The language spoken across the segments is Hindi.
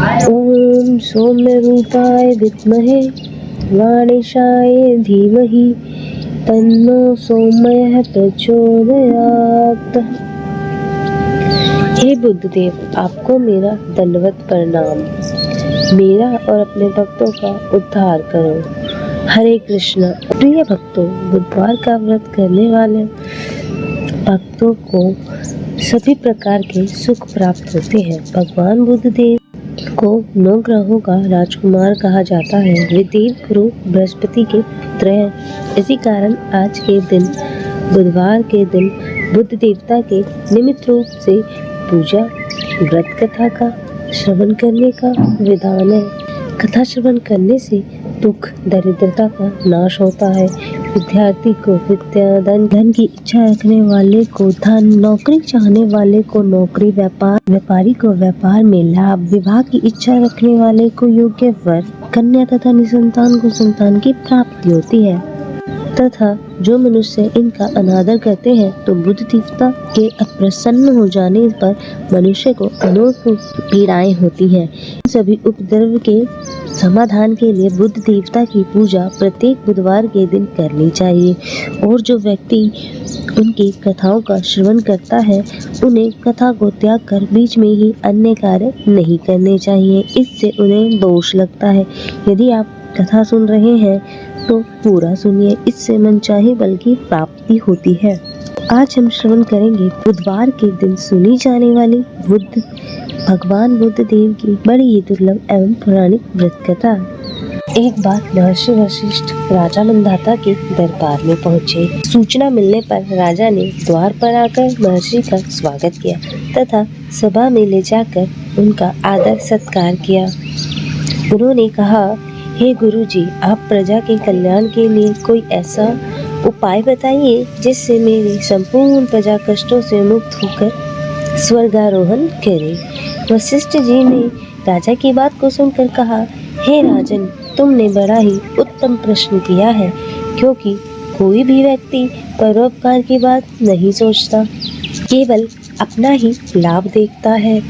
ओम सौम्यरूपाय विद्महे गणेशाय धीमहि तन्नो सौम्यः प्रचोदयात्। हे बुद्धदेव, आपको मेरा दंडवत प्रणाम। मेरा और अपने भक्तों का उद्धार करो। हरे कृष्ण। प्रिय भक्तों, बुधवार का व्रत करने वाले भक्तों को सभी प्रकार के सुख प्राप्त होते हैं। भगवान बुद्धदेव को 9 ग्रहों का राजकुमार कहा जाता है। वे देव गुरु बृहस्पति के पुत्र हैं। इसी कारण आज के दिन, बुधवार के दिन, बुद्ध देवता के निमित्त रूप से पूजा, व्रत कथा का श्रवण करने का विधान है। कथा श्रवण करने से दुख, दरिद्रता का नाश होता है। विद्यार्थी को विद्या, धन की इच्छा रखने वाले को धन, नौकरी चाहने वाले को नौकरी, व्यापारी को व्यापार में लाभ, विवाह की इच्छा रखने वाले को योग्य वर, कन्या तथा निसंतान को संतान की प्राप्ति होती है। तथा जो मनुष्य इनका अनादर करते हैं तो बुद्ध देवता के अप्रसन्न हो जाने पर मनुष्य को अनेक पीड़ाएं होती हैं। सभी उपद्रव के समाधान के लिए बुद्ध देवता की पूजा प्रत्येक बुधवार के दिन करनी चाहिए। और जो व्यक्ति उनकी कथाओं का श्रवण करता है, उन्हें कथा को त्याग कर बीच में ही अन्य कार्य नहीं करने चाहिए। इससे उन्हें दोष लगता है। यदि आप कथा सुन रहे हैं तो पूरा सुनिए, इससे मनचाही बल की प्राप्ति होती है। आज हम श्रवण करेंगे बुधवार के दिन सुनी जाने वाली भगवान बुद्ध देव की बड़ी ही दुर्लभ एवं पौराणिक व्रत कथा। एक बार महर्षि वशिष्ठ राजा मंधाता के दरबार में पहुँचे। सूचना मिलने पर राजा ने द्वार पर आकर महर्षि का स्वागत किया तथा सभा में ले जाकर उनका आदर सत्कार किया। उन्होंने कहा, हे गुरुजी, आप प्रजा के कल्याण के लिए कोई ऐसा उपाय बताइए जिससे मेरी संपूर्ण प्रजा कष्टों से मुक्त होकर स्वर्गारोहण करे। वशिष्ठ जी ने राजा की बात को सुनकर कहा, हे राजन, तुमने बड़ा ही उत्तम प्रश्न किया है, क्योंकि कोई भी व्यक्ति परोपकार की बात नहीं सोचता, केवल अपना ही लाभ देखता है।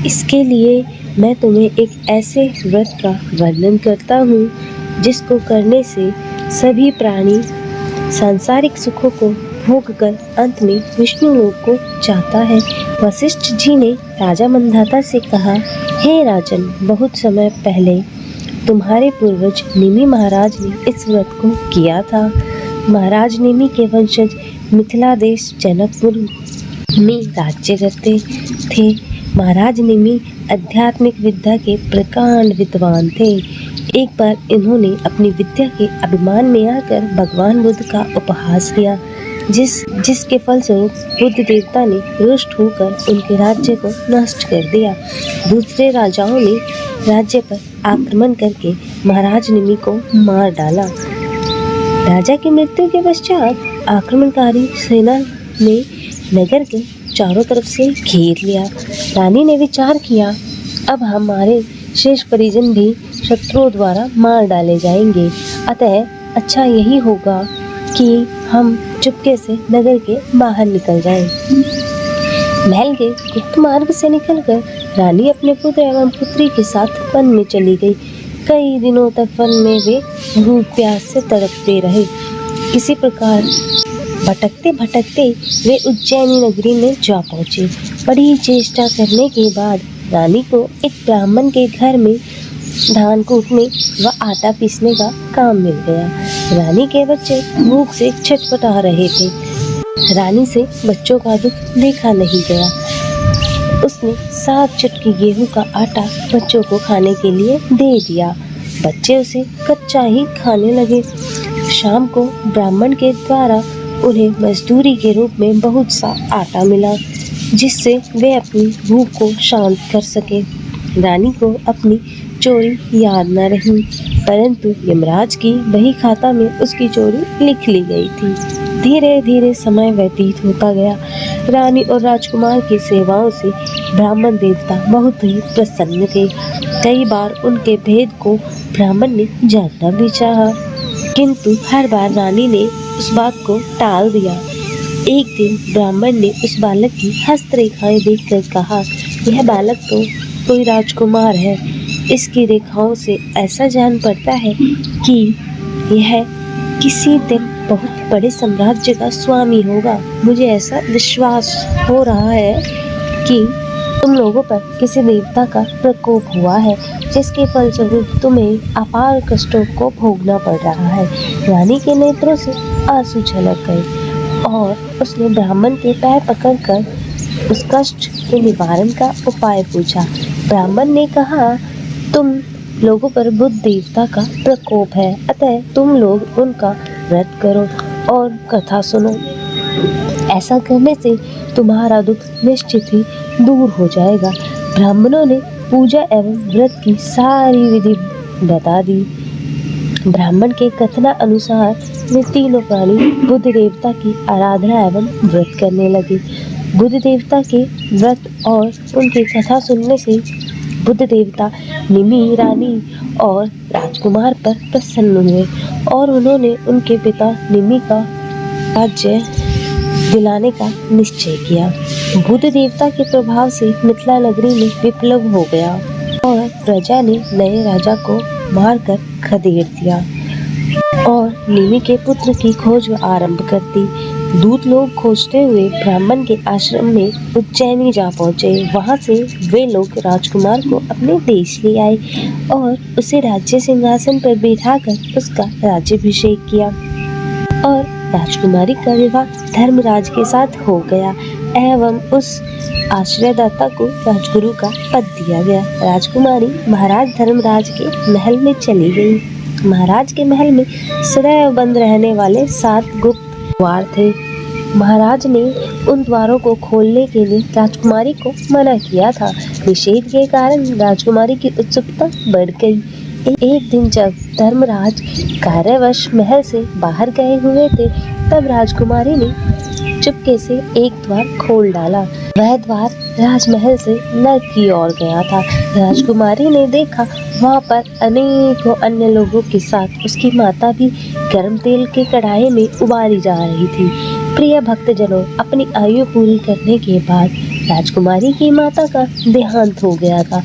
इसके लिए मैं तुम्हें एक ऐसे व्रत का वर्णन करता हूँ जिसको करने से सभी प्राणी सांसारिक सुखों को भोग कर अंत में विष्णु लोक को जाता है। वशिष्ठ जी ने राजा मंधाता से कहा, हे राजन, बहुत समय पहले तुम्हारे पूर्वज निमि महाराज ने इस व्रत को किया था। महाराज निमि के वंशज मिथिला देश जनकपुर में राज्य करते थे। महाराज निमि आध्यात्मिक विद्या के प्रकांड विद्वान थे। एक बार इन्होंने अपनी विद्या के अभिमान में आकर भगवान बुद्ध का उपहास किया, जिसके फलस्वरूप बुद्ध देवता ने रुष्ट होकर उनके राज्य को नष्ट कर दिया। दूसरे राजाओं ने राज्य पर आक्रमण करके महाराज निमि को मार डाला। राजा की मृत्यु के पश्चात आक्रमणकारी सेना ने नगर के चारों तरफ से घेर लिया। रानी ने विचार किया, अब हमारे शेष परिजन भी शत्रुओं द्वारा मार डाले जाएंगे, अतः अच्छा यही होगा कि हम चुपके से नगर के बाहर निकल जाएं। महल के गुप्त मार्ग से निकलकर रानी अपने पुत्र एवं पुत्री के साथ वन में चली गई। कई दिनों तक वन में वे भूख प्यास से तड़पते रहे। इसी प्रकार भटकते भटकते वे उज्जैनी नगरी में जा पहुँचे। बड़ी चेष्टा करने के बाद रानी को एक ब्राह्मण के घर में धान कूटने व आटा पीसने का काम मिल गया। रानी के बच्चे भूख से छटपटा रहे थे। रानी से बच्चों का दुख देखा नहीं गया। उसने 7 चुटकी गेहूं का आटा बच्चों को खाने के लिए दे दिया। बच्चे उसे कच्चा ही खाने लगे। शाम को ब्राह्मण के द्वारा उन्हें मजदूरी के रूप में बहुत सा आटा मिला, जिससे वे अपनी भूख को शांत कर सके। रानी को अपनी चोरी याद न रही, परंतु यमराज की बही खाता में उसकी चोरी लिख ली गई थी। धीरे धीरे समय व्यतीत होता गया। रानी और राजकुमार की सेवाओं से ब्राह्मण देवता बहुत ही प्रसन्न थे। कई बार उनके भेद को ब्राह्मण ने जानना भी चाहा, किंतु हर बार रानी ने उस बात को टाल दिया। एक दिन ब्राह्मण ने उस बालक की हस्तरेखाएं देखकर कहा, यह बालक तो कोई राजकुमार है। इसकी रेखाओं से ऐसा जान पड़ता है कि यह किसी दिन बहुत बड़े साम्राज्य का स्वामी होगा। मुझे ऐसा विश्वास हो रहा है कि तुम लोगों पर किसी देवता का प्रकोप हुआ है, जिसके फलस्वरूप तुम्हें अपार कष्टों को भोगना पड़ रहा है। रानी के नेत्रों से आंसू छलक गए और उसने ब्राह्मण के पैर पकड़कर उस कष्ट के निवारण का उपाय पूछा। ब्राह्मण ने कहा, तुम लोगों पर बुध देवता का प्रकोप है, अतः तुम लोग उनका व्रत करो और कथा सुनो। ऐसा करने से तुम्हारा दुख निश्चित ही दूर हो जाएगा। ब्राह्मणों ने पूजा एवं व्रत की सारी विधि बता दी। ब्राह्मण के कथना अनुसार वे तीनों प्राणी बुध देवता की आराधना एवं व्रत करने लगे। बुध देवता के व्रत और उनकी कथा सुनने से बुध देवता निमि रानी और राजकुमार पर प्रसन्न हुए और उन्होंने उनके पिता निमि का राज्य दिलाने का निश्चय किया। बुध देवता के प्रभाव से मिथिला नगरी में विप्लव हो गया और प्रजा ने नए राजा को मारकर खदेड़ दिया और निमि के पुत्र की खोज आरंभ कर दी। दूत लोग खोजते हुए ब्राह्मण के आश्रम में उज्जैनी जा पहुंचे। वहां से वे लोग राजकुमार को अपने देश ले आए और उसे राज्य सिंहासन पर बिठाकर उसका राज्याभिषेक किया और राजकुमारी का विवाह धर्मराज के साथ हो गया एवं उस आश्रयदाता को राजगुरु का पद दिया गया। राजकुमारी महाराज धर्मराज के महल में चली गई। महाराज के महल में सदैव बंद रहने वाले 7 गुप्त द्वार थे। महाराज ने उन द्वारों को खोलने के लिए राजकुमारी को मना किया था। निषेध के कारण राजकुमारी की उत्सुकता बढ़ गई। एक दिन जब धर्मराज कार्यवश महल से बाहर गए हुए थे, तब राजकुमारी ने चुपके से एक द्वार खोल डाला। वह द्वार राजमहल से नर्क की ओर गया था। राजकुमारी ने देखा वहाँ पर अनेकों अन्य लोगों के साथ उसकी माता भी गर्म तेल के कढ़ाई में उबाली जा रही थी। प्रिय भक्तजनों, अपनी आयु पूरी करने के बाद राजकुमारी की माता का देहांत हो गया था।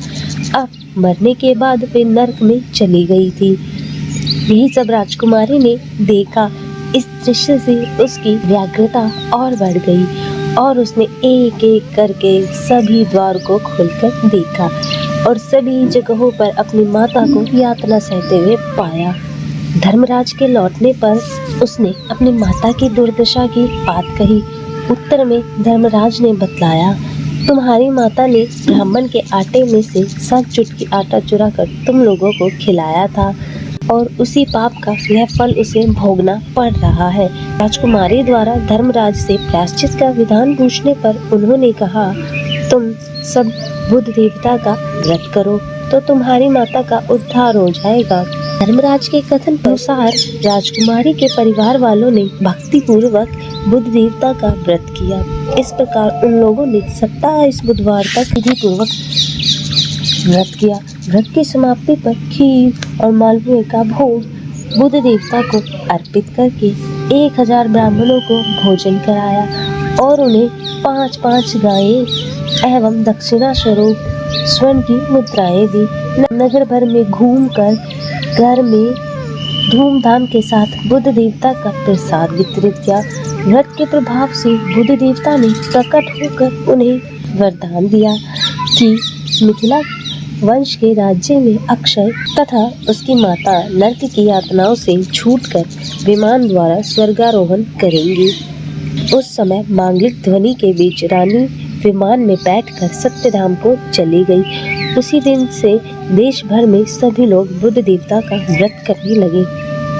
अब मरने के बाद वे नर्क में चली गई थी। यही सब राजकुमारी ने देखा। इस दृश्य से उसकी व्याग्रता और बढ़ गई और उसने एक एक करके सभी द्वार को खोलकर देखा और सभी जगहों पर अपनी माता को यातना सहते हुए पाया। धर्मराज के लौटने पर उसने अपनी माता की दुर्दशा की बात कही। उत्तर में धर्मराज ने बतलाया, तुम्हारी माता ने ब्राह्मण के आटे में से 7 चुटकी आटा चुरा कर तुम लोगों को खिलाया था और उसी पाप का यह फल उसे भोगना पड़ रहा है। राजकुमारी द्वारा धर्मराज से प्रायश्चित का विधान पूछने पर उन्होंने कहा, तुम सब बुध देवता का व्रत करो तो तुम्हारी माता का उद्धार हो जाएगा। धर्मराज के कथन अनुसार राजकुमारी के परिवार वालों ने भक्ति पूर्वक बुध देवता का व्रत किया। इस प्रकार उन लोगों ने 27 बुधवार तक विधि पूर्वक व्रत किया। व्रत की समाप्ति पर खीर और मालपुए का भोग बुध देवता को अर्पित करके 1000 ब्राह्मणों को भोजन कराया और उन्हें 5-5 गायें एवं दक्षिणा स्वरूप स्वर्ण की मुद्राएं दी। नगर भर में घूमकर घर में धूमधाम के साथ बुध देवता का प्रसाद वितरित किया। व्रत के प्रभाव से बुध देवता ने प्रकट होकर उन्हें वरदान दिया कि मिथिला वंश के राज्य में अक्षय तथा उसकी माता नर्क की यातनाओं से छूटकर विमान द्वारा स्वर्गारोहण करेंगी। उस समय मांगलिक ध्वनि के बीच रानी विमान में बैठकर सत्यधाम को चली गई। उसी दिन से देश भर में सभी लोग बुध देवता का व्रत करने लगे।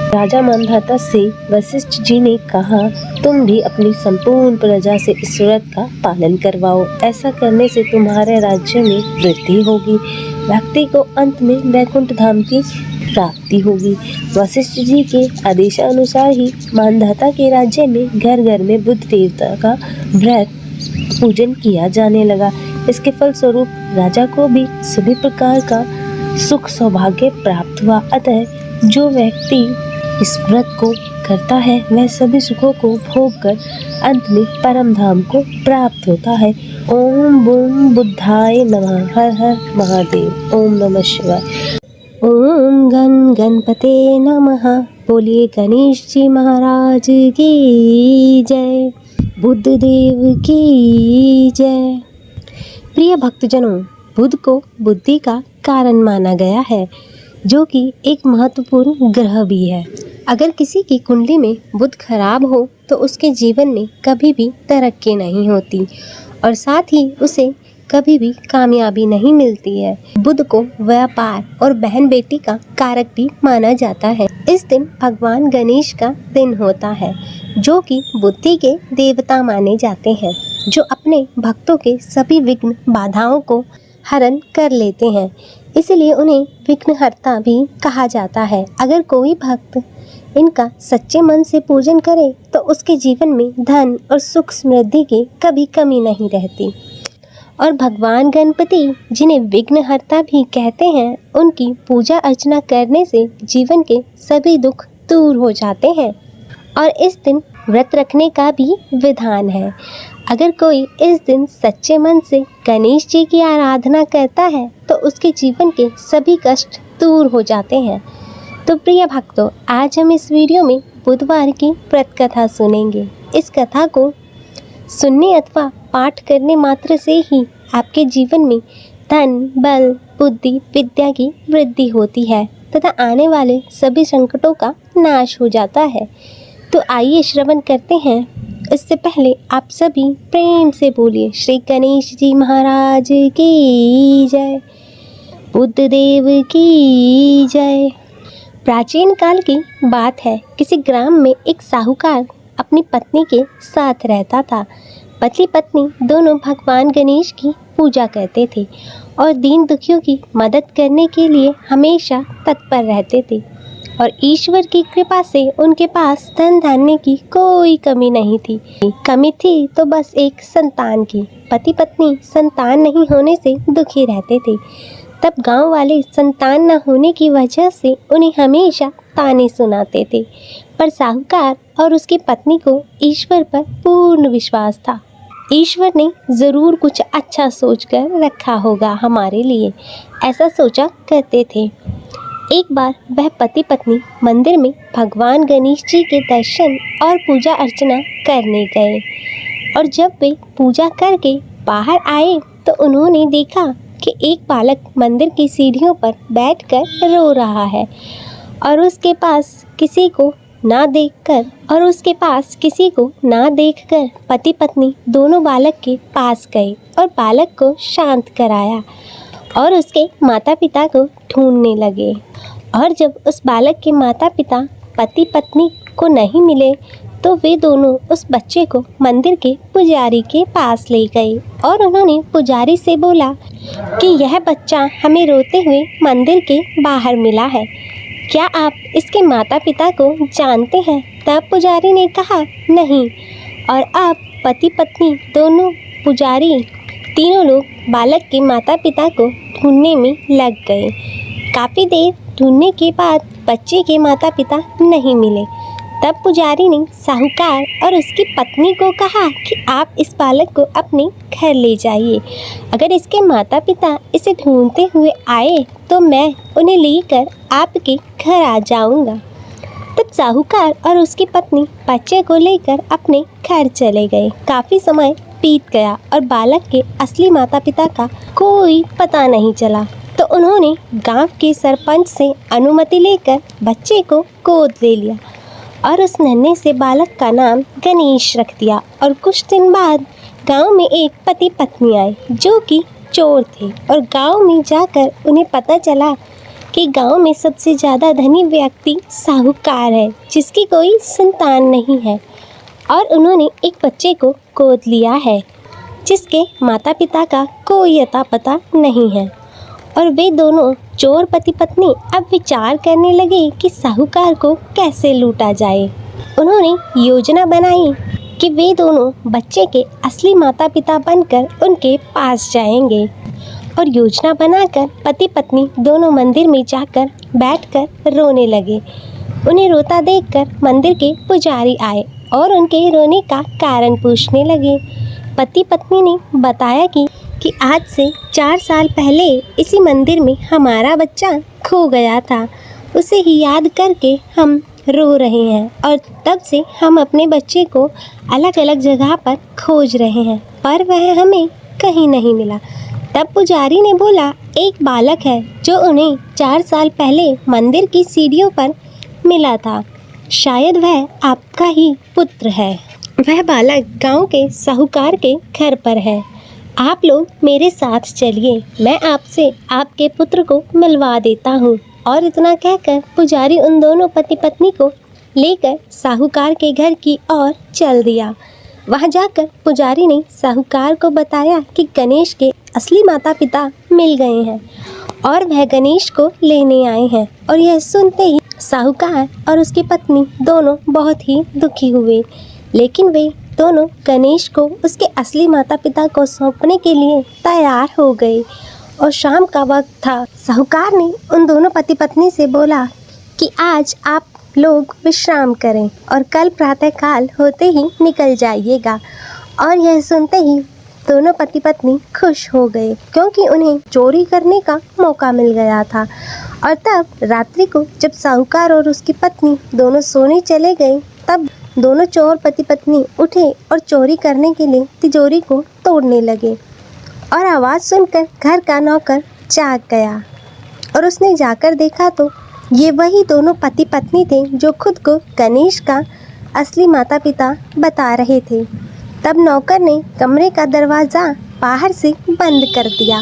राजा मांधाता से वशिष्ठ जी ने कहा, तुम भी अपनी संपूर्ण प्रजा से इस व्रत का पालन करवाओ। ऐसा करने से तुम्हारे राज्य में वृद्धि होगी। व्यक्ति को अंत में वैकुंठ धाम की प्राप्ति होगी। वशिष्ठ जी के आदेशानुसार ही मांधाता के राज्य में घर घर में बुध देवता का व्रत पूजन किया जाने लगा। इसके फलस्वरूप राजा को भी सभी प्रकार का सुख सौभाग्य प्राप्त हुआ। अतः जो व्यक्ति इस व्रत को करता है वह सभी सुखों को भोग कर अंत में परम धाम को प्राप्त होता है। ओम बूम बुद्धाय नमः। हर हर महादेव। ओम नमः शिवाय। ओम गण गणपते नमः। बोलिए गणेश जी महाराज की जय। बुद्ध देव की जय। प्रिय भक्तजनों, बुध को बुद्धि का कारण माना गया है, जो कि एक महत्वपूर्ण ग्रह भी है। अगर किसी की कुंडली में बुध खराब हो तो उसके जीवन में कभी भी तरक्की नहीं होती और साथ ही उसे कभी भी कामयाबी नहीं मिलती है। बुध को व्यापार और बहन बेटी का कारक भी माना जाता है। इस दिन भगवान गणेश का दिन होता है, जो कि बुद्धि के देवता माने जाते हैं, जो अपने भक्तों के सभी विघ्न बाधाओं को हरण कर लेते हैं। इसलिए उन्हें विघ्नहर्ता भी कहा जाता है। अगर कोई भक्त इनका सच्चे मन से पूजन करे तो उसके जीवन में धन और सुख समृद्धि की कभी कमी नहीं रहती। और भगवान गणपति, जिन्हें विघ्नहर्ता भी कहते हैं, उनकी पूजा अर्चना करने से जीवन के सभी दुख दूर हो जाते हैं। और इस दिन व्रत रखने का भी विधान है। अगर कोई इस दिन सच्चे मन से गणेश जी की आराधना करता है तो उसके जीवन के सभी कष्ट दूर हो जाते हैं। तो प्रिय भक्तों, आज हम इस वीडियो में बुधवार की व्रत कथा सुनेंगे। इस कथा को सुनने अथवा पाठ करने मात्र से ही आपके जीवन में धन, बल, बुद्धि, विद्या की वृद्धि होती है तथा आने वाले सभी संकटों का नाश हो जाता है। तो आइए श्रवण करते हैं। इससे पहले आप सभी प्रेम से बोलिए श्री गणेश जी महाराज की जय। बुद्ध देव की जय। प्राचीन काल की बात है। किसी ग्राम में एक साहूकार अपनी पत्नी के साथ रहता था। पति पत्नी दोनों भगवान गणेश की पूजा करते थे और दीन दुखियों की मदद करने के लिए हमेशा तत्पर रहते थे। और ईश्वर की कृपा से उनके पास धन धान्य की कोई कमी नहीं थी। कमी थी तो बस एक संतान की। पति पत्नी संतान नहीं होने से दुखी रहते थे। तब गांव वाले संतान न होने की वजह से उन्हें हमेशा ताने सुनाते थे। पर साहूकार और उसकी पत्नी को ईश्वर पर पूर्ण विश्वास था। ईश्वर ने ज़रूर कुछ अच्छा सोचकर रखा होगा हमारे लिए, ऐसा सोचा करते थे। एक बार वह पति पत्नी मंदिर में भगवान गणेश जी के दर्शन और पूजा अर्चना करने गए। और जब वे पूजा करके बाहर आए तो उन्होंने देखा कि एक बालक मंदिर की सीढ़ियों पर बैठकर रो रहा है और उसके पास किसी को ना देखकर पति पत्नी दोनों बालक के पास गए और बालक को शांत कराया और उसके माता पिता को ढूंढने लगे। और जब उस बालक के माता पिता पति पत्नी को नहीं मिले तो वे दोनों उस बच्चे को मंदिर के पुजारी के पास ले गए और उन्होंने पुजारी से बोला कि यह बच्चा हमें रोते हुए मंदिर के बाहर मिला है, क्या आप इसके माता पिता को जानते हैं? तब पुजारी ने कहा नहीं। और अब पति पत्नी दोनों पुजारी तीनों लोग बालक के माता पिता को ढूंढने में लग गए। काफ़ी देर ढूंढने के बाद बच्चे के माता पिता नहीं मिले। तब पुजारी ने साहूकार और उसकी पत्नी को कहा कि आप इस बालक को अपने घर ले जाइए। अगर इसके माता पिता इसे ढूंढते हुए आए तो मैं उन्हें लेकर आपके घर आ जाऊंगा। तब साहूकार और उसकी पत्नी बच्चे को लेकर अपने घर चले गए। काफ़ी समय बीत गया और बालक के असली माता पिता का कोई पता नहीं चला। तो उन्होंने गांव के सरपंच से अनुमति लेकर बच्चे को गोद ले लिया और उस नन्हे से बालक का नाम गणेश रख दिया। और कुछ दिन बाद गांव में एक पति पत्नी आए जो कि चोर थे और गांव में जाकर उन्हें पता चला कि गांव में सबसे ज़्यादा धनी व्यक्ति साहूकार है, जिसकी कोई संतान नहीं है। और उन्होंने एक बच्चे को गोद लिया है जिसके माता पिता का कोई अता पता नहीं है। और वे दोनों चोर पति पत्नी अब विचार करने लगे कि साहूकार को कैसे लूटा जाए। उन्होंने योजना बनाई कि वे दोनों बच्चे के असली माता पिता बनकर उनके पास जाएंगे। और योजना बनाकर पति पत्नी दोनों मंदिर में जाकर बैठकर रोने लगे। उन्हें रोता देखकर मंदिर के पुजारी आए और उनके रोने का कारण पूछने लगे। पति पत्नी ने बताया कि आज से 4 साल पहले इसी मंदिर में हमारा बच्चा खो गया था। उसे ही याद करके हम रो रहे हैं और तब से हम अपने बच्चे को अलग अलग जगह पर खोज रहे हैं, पर वह हमें कहीं नहीं मिला। तब पुजारी ने बोला, एक बालक है जो उन्हें 4 साल पहले मंदिर की सीढ़ियों पर मिला था। शायद वह आपका ही पुत्र है। वह बालक गांव के साहूकार के घर पर है। आप लोग मेरे साथ चलिए, मैं आपसे आपके पुत्र को मिलवा देता हूँ। और इतना कहकर पुजारी उन दोनों पति पत्नी को लेकर साहूकार के घर की ओर चल दिया। वहां जाकर पुजारी ने साहूकार को बताया कि गणेश के असली माता पिता मिल गए हैं और वह गणेश को लेने आए हैं। और यह सुनते ही साहूकार और उसकी पत्नी दोनों बहुत ही दुखी हुए, लेकिन वे दोनों गणेश को उसके असली माता पिता को सौंपने के लिए तैयार हो गए। और शाम का वक्त था। साहूकार ने उन दोनों पति पत्नी से बोला कि आज आप लोग विश्राम करें और कल प्रातःकाल होते ही निकल जाइएगा। और यह सुनते ही दोनों पति पत्नी खुश हो गए, क्योंकि उन्हें चोरी करने का मौका मिल गया था। और तब रात्रि को जब साहूकार और उसकी पत्नी दोनों सोने चले गए, तब दोनों चोर पति पत्नी उठे और चोरी करने के लिए तिजोरी को तोड़ने लगे। और आवाज़ सुनकर घर का नौकर जाग गया और उसने जाकर देखा तो ये वही दोनों पति पत्नी थे जो खुद को गणेश का असली माता पिता बता रहे थे। तब नौकर ने कमरे का दरवाज़ा बाहर से बंद कर दिया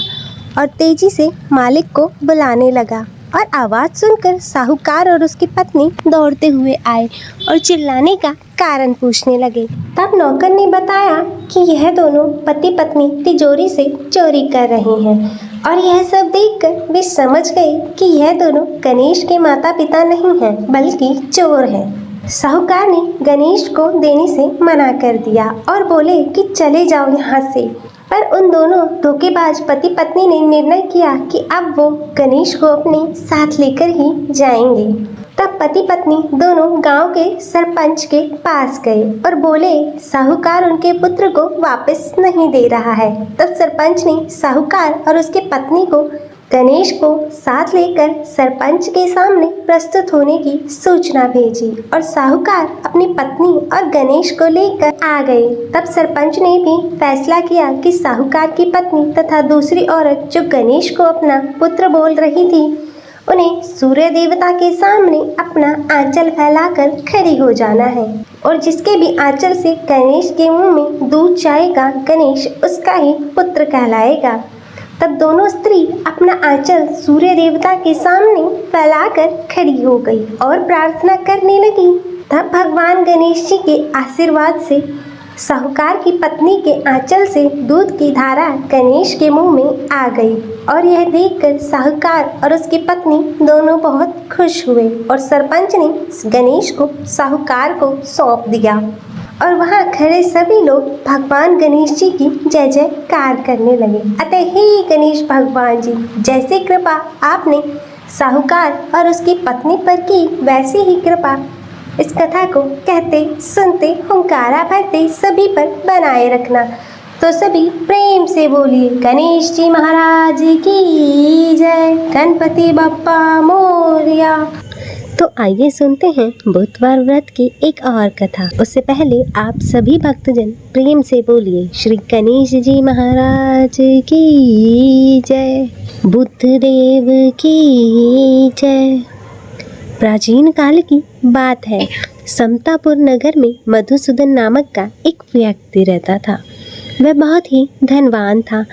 और तेजी से मालिक को बुलाने लगा। और आवाज़ सुनकर साहूकार और उसकी पत्नी दौड़ते हुए आए और चिल्लाने का कारण पूछने लगे। तब नौकर ने बताया कि यह दोनों पति पत्नी तिजोरी से चोरी कर रहे हैं। और यह सब देखकर वे समझ गए कि यह दोनों गणेश के माता पिता नहीं हैं, बल्कि चोर हैं। साहूकार ने गणेश को देने से मना कर दिया और बोले कि चले जाओ यहाँ से। पर उन दोनों धोखेबाज पति पत्नी ने निर्णय किया कि अब वो गणेश को अपने साथ लेकर ही जाएंगे। तब पति पत्नी दोनों गांव के सरपंच के पास गए और बोले, साहूकार उनके पुत्र को वापस नहीं दे रहा है। तब सरपंच ने साहूकार और उसके पत्नी को गणेश को साथ लेकर सरपंच के सामने प्रस्तुत होने की सूचना भेजी और साहूकार अपनी पत्नी और गणेश को लेकर आ गए। तब सरपंच ने भी फैसला किया कि साहूकार की पत्नी तथा दूसरी औरत जो गणेश को अपना पुत्र बोल रही थी, उन्हें सूर्य देवता के सामने अपना आंचल फैलाकर खड़ी हो जाना है और जिसके भी आंचल से गणेश के मुंह में दूध जाएगा, गणेश उसका ही पुत्र कहलाएगा। तब दोनों स्त्री अपना आंचल सूर्य देवता के सामने फैलाकर खड़ी हो गई और प्रार्थना करने लगी। तब भगवान गणेश जी के आशीर्वाद से साहूकार की पत्नी के आंचल से दूध की धारा गणेश के मुंह में आ गई और यह देखकर साहूकार और उसकी पत्नी दोनों बहुत खुश हुए और सरपंच ने गणेश को साहूकार को सौंप दिया। और वहाँ खड़े सभी लोग भगवान गणेश जी की जय जयकार करने लगे। अतः हे गणेश भगवान जी, जैसे कृपा आपने साहूकार और उसकी पत्नी पर की, वैसी ही कृपा इस कथा को कहते सुनते हुंकारा भरते सभी पर बनाए रखना। तो सभी प्रेम से बोलिए गणेश जी महाराज की जय, गणपति बप्पा मोरया। तो आइए सुनते हैं बुधवार व्रत की एक और कथा। उससे पहले आप सभी भक्तजन प्रेम से बोलिए श्री गणेश जी महाराज की जय, बुद्धदेव की जय। प्राचीन काल की बात है। समतापुर नगर में मधुसूदन नामक का एक व्यक्ति रहता था। वह बहुत ही धनवान था।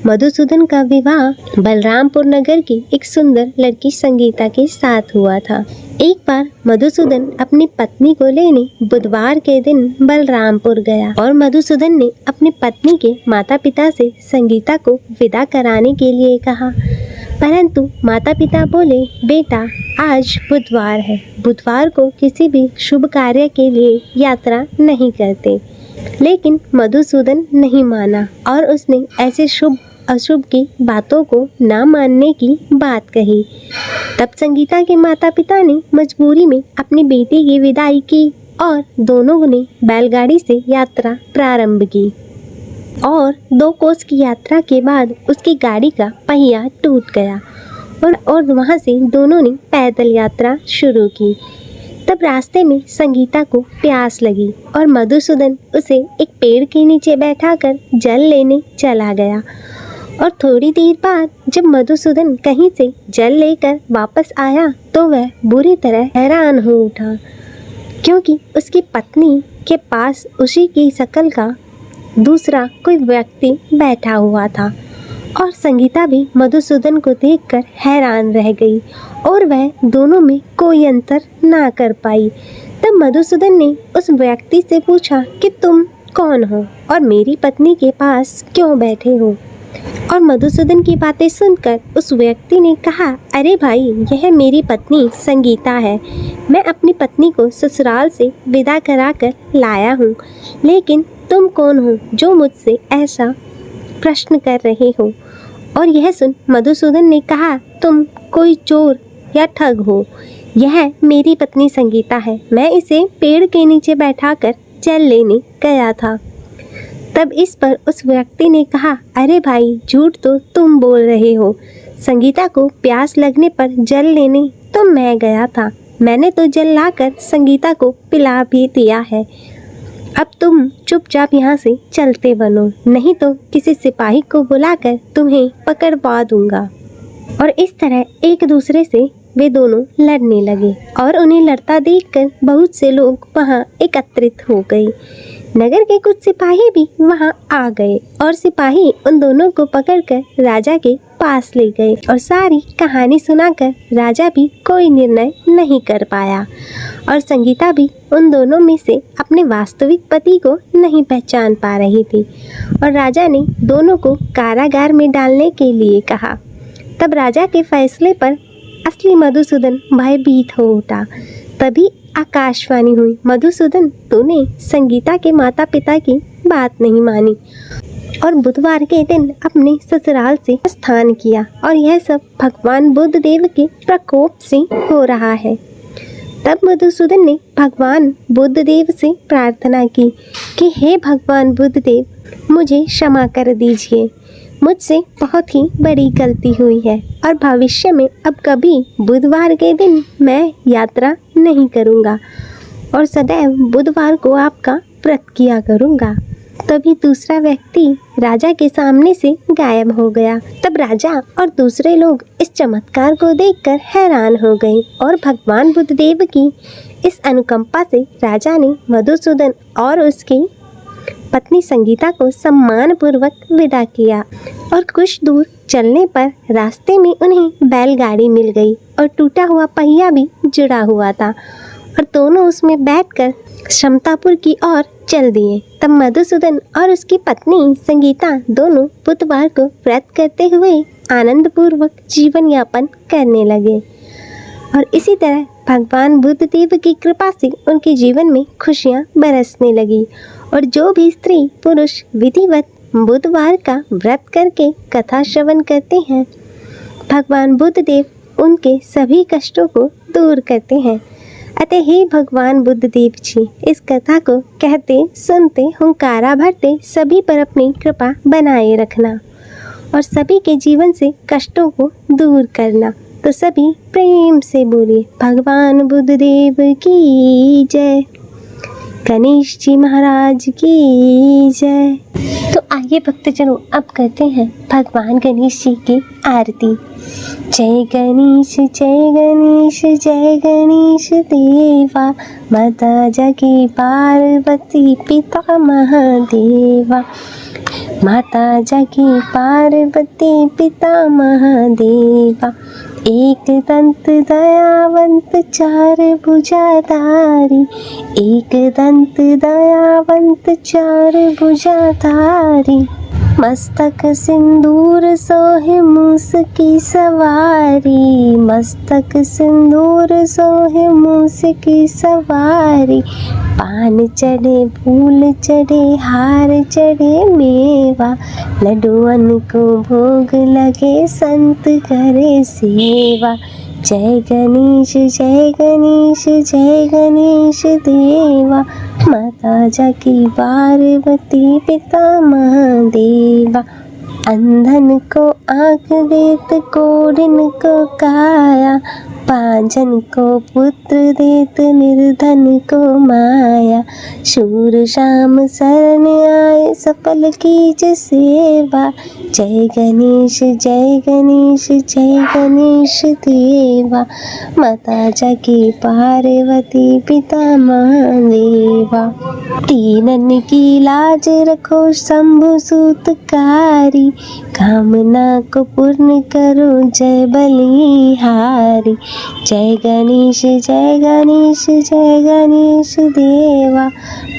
मधुसूदन का विवाह बलरामपुर नगर की एक सुंदर लड़की संगीता के साथ हुआ था। एक बार मधुसूदन अपनी पत्नी को लेने बुधवार के दिन बलरामपुर गया और मधुसूदन ने अपनी पत्नी के माता पिता से संगीता को विदा कराने के लिए कहा, परंतु माता पिता बोले, बेटा आज बुधवार है, बुधवार को किसी भी शुभ कार्य के लिए यात्रा नहीं करते। लेकिन मधुसूदन नहीं माना और उसने ऐसे शुभ अशुभ की बातों को ना मानने की बात कही। तब संगीता के माता पिता ने मजबूरी में अपनी बेटी की विदाई की और दोनों ने बैलगाड़ी से यात्रा प्रारंभ की और 2 कोस की यात्रा के बाद उसकी गाड़ी का पहिया टूट गया और वहाँ से दोनों ने पैदल यात्रा शुरू की। तब रास्ते में संगीता को प्यास लगी और मधुसूदन उसे एक पेड़ के नीचे बैठाकर जल लेने चला गया। और थोड़ी देर बाद जब मधुसूदन कहीं से जल लेकर वापस आया तो वह बुरी तरह हैरान हो उठा, क्योंकि उसकी पत्नी के पास उसी की शक्ल का दूसरा कोई व्यक्ति बैठा हुआ था। और संगीता भी मधुसूदन को देखकर हैरान रह गई और वह दोनों में कोई अंतर ना कर पाई। तब मधुसूदन ने उस व्यक्ति से पूछा कि तुम कौन हो और मेरी पत्नी के पास क्यों बैठे हो। और मधुसूदन की बातें सुनकर उस व्यक्ति ने कहा, अरे भाई, यह मेरी पत्नी संगीता है। मैं अपनी पत्नी को ससुराल से विदा कराकर लाया हूँ, लेकिन तुम कौन हो जो मुझसे ऐसा प्रश्न कर रहे हो। और यह सुन मधुसूदन ने कहा, तुम कोई चोर या ठग हो। यह मेरी पत्नी संगीता है, मैं इसे पेड़ के नीचे बैठाकर जल लेने गया था। तब इस पर उस व्यक्ति ने कहा, अरे भाई, झूठ तो तुम बोल रहे हो। संगीता को प्यास लगने पर जल लेने तो मैं गया था। मैंने तो जल लाकर संगीता को पिला भी दिया है। अब तुम चुपचाप यहाँ से चलते बनो, नहीं तो किसी सिपाही को बुलाकर तुम्हें पकड़वा दूंगा। और इस तरह एक दूसरे से वे दोनों लड़ने लगे और उन्हें लड़ता देखकर बहुत से लोग वहाँ एकत्रित हो गए। नगर के कुछ सिपाही भी वहाँ आ गए और सिपाही उन दोनों को पकड़कर राजा के पास ले गए और सारी कहानी सुनाकर राजा भी कोई निर्णय नहीं कर पाया। और संगीता भी उन दोनों में से अपने वास्तविक पति को नहीं पहचान पा रही थी और राजा ने दोनों को कारागार में डालने के लिए कहा। तब राजा के फैसले पर असली मधुसूदन भयभीत हो उठा। तभी आकाशवाणी हुई, मधुसूदन, तूने संगीता के माता पिता की बात नहीं मानी और बुधवार के दिन अपने ससुराल से प्रस्थान किया और यह सब भगवान बुद्ध देव के प्रकोप से हो रहा है। तब मधुसूदन ने भगवान बुद्ध देव से प्रार्थना की कि हे भगवान बुद्ध देव, मुझे क्षमा कर दीजिए। मुझसे बहुत ही बड़ी गलती हुई है और भविष्य में अब कभी बुधवार के दिन मैं यात्रा नहीं करूँगा और सदैव बुधवार को आपका व्रत किया करूँगा। तभी दूसरा व्यक्ति राजा के सामने से गायब हो गया। तब राजा और दूसरे लोग इस चमत्कार को देखकर हैरान हो गए और भगवान बुद्ध देव की इस अनुकंपा से राजा ने मधुसूदन और उसकी पत्नी संगीता को सम्मानपूर्वक विदा किया। और कुछ दूर चलने पर रास्ते में उन्हें बैलगाड़ी मिल गई और टूटा हुआ पहिया भी जुड़ा हुआ था और दोनों उसमें बैठकर क्षमतापुर की ओर चल दिए। तब मधुसूदन और उसकी पत्नी संगीता दोनों बुधवार को व्रत करते हुए आनंदपूर्वक जीवन यापन करने लगे और इसी तरह भगवान बुद्ध देव की कृपा से उनके जीवन में खुशियाँ बरसने लगी। और जो भी स्त्री पुरुष विधिवत बुधवार का व्रत करके कथा श्रवण करते हैं, भगवान बुद्ध देव उनके सभी कष्टों को दूर करते हैं। अतः हे भगवान बुद्ध देव जी, इस कथा को कहते सुनते हुंकारा भरते सभी पर अपनी कृपा बनाए रखना और सभी के जीवन से कष्टों को दूर करना। तो सभी प्रेम से बोलिए, भगवान बुद्ध देव की जय, गणेश जी महाराज की जय। तो आइए भक्तजनों, अब करते हैं भगवान गणेश जी की आरती। जय गणेश जय गणेश जय गणेश देवा, माता जगी पार्वती पिता महादेवा, माता जगी पार्वती पिता महादेवा, एक दंत दयावंत चार भुजाधारी, एक दंत दयावंत चार भुजाधारी, मस्तक सिंदूर सोहे मूस की सवारी, मस्तक सिंदूर सोहे मूस की सवारी, पान चढ़े फूल चढ़े हार चढ़े मेवा, लड्डुअन को भोग लगे संत करे सेवा, जय गणेश जय गणेश जय गणेश देवा, माता जाकी पार्वती पिता महादेवा। अंधन को आँख देत, कोढ़िन को काया, पांजन को पुत्र देत, निर्धन को माया। शूर श्याम शरण आए, सफल कीज सेवा। जय गणेश जय गणेश जय गणेश देवा, माता जाकी पार्वती पिता महादेवा। तीनन की लाज रखो शंभु सूतकारी, कामना को पूर्ण करो जय बलिहारी। जय गणेश जय गणेश जय गणेश देवा,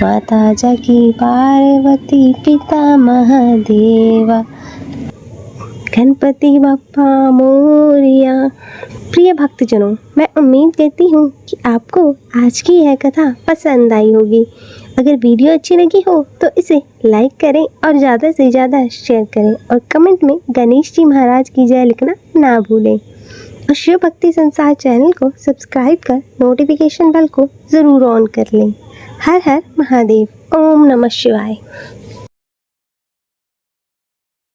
माता जाकी पार्वती पिता महादेवा। गणपति बप्पा मोरिया। प्रिय भक्तजनों, मैं उम्मीद करती हूँ कि आपको आज की यह कथा पसंद आई होगी। अगर वीडियो अच्छी लगी हो तो इसे लाइक करें और ज़्यादा से ज़्यादा शेयर करें और कमेंट में गणेश जी महाराज की जय लिखना ना भूलें। और शिव भक्ति संसार चैनल को सब्सक्राइब कर नोटिफिकेशन बेल को ज़रूर ऑन कर लें। हर हर महादेव। ओम नमः शिवाय।